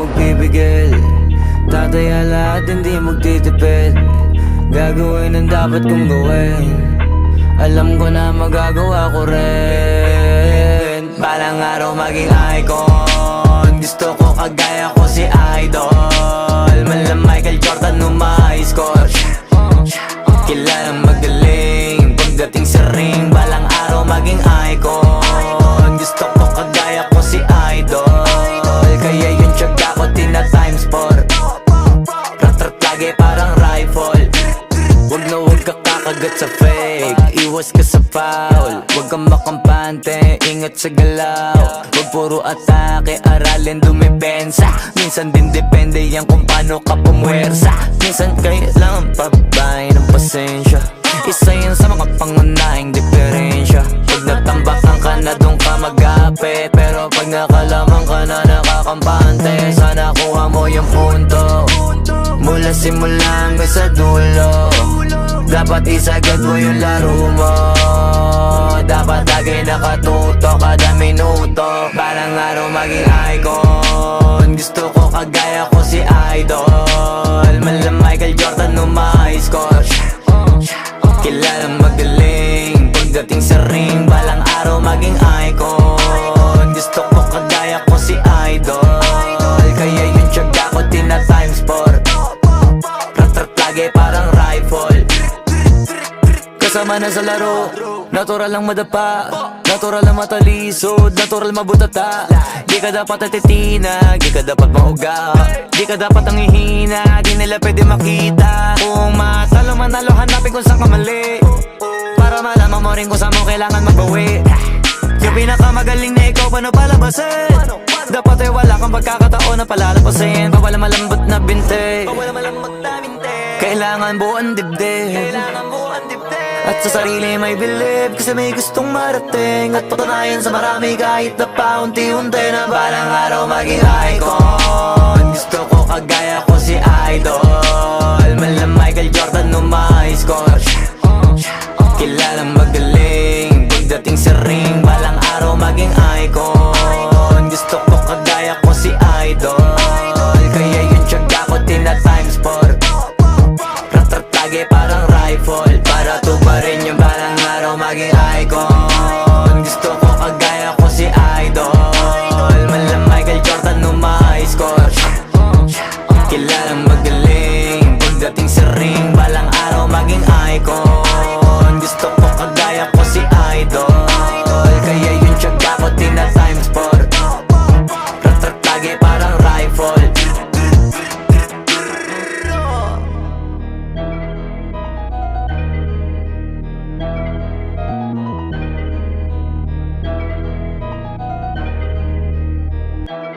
magpipigil. Tataya lahat, hindi magtitipid. Gagawin ang dapat kong gawin. Alam ko na magagawa ko rin. Balang araw maging icon. Gusto ko kagaya ko si Idol. Mala Michael Jordan nung ma-high score. Kilalang magaling pagdating sa ring. Balang araw maging icon. Gusto ko kagaya ko si Idol. Kaya yung tiyaga ko tina times 4. Rat-rat lagi parang rifle. Wag na wag ka kakagat sa fake. Iwas ka sa foul. Wag kang makampante, ingat sa galaw. Wag puro atake, aralin dumipensa. Minsan din depende yan kung paano ka pumwersa. Minsan kailangan pabay ng pasensya. Isa yan sa mga pangunahing diferensya. Pag natambakan ka na doon ka mag-apit. Pero pag nakalaman ka na nakakampante, sana kuha mo yung punto. Mula simula hanggang sa dulo. Dapat isagad mo yung laro mo. Dapat lagi nakatuto kada minuto. Balang araw maging icon. Gusto ko kagaya ko si Idol. Mala Michael Jordan nung ma-high score. Kilalang magaling pagdating sa ring. Balang araw maging icon. Gusto ko kagaya ko si Idol. Kaya yung tiyaga ko tina times 4. Rat-rat lagi parang rifle. Kasama na sa laro, natural lang madapa, natural lang matalisod, natural mabutata. Di ka dapat atitina, di ka dapat mauga, di ka dapat ang ihina, di nila pwede makita. Kung matalo manalo, hanapin kung saan ka mali, para malaman mo rin kung saan mo kailangan magbawi. Yung pinakamagaling na ikaw, paano palabasin? Dapat ay wala kang pagkakataon na palalapasin. Pawala malambot na binte, kailangan buuan dibdib. At sa sarili may believe, kasi may gustong marating. At patunayan sa marami kahit na paunti-unti na balang araw maging icon. Gusto ko kagaya ko si Idol.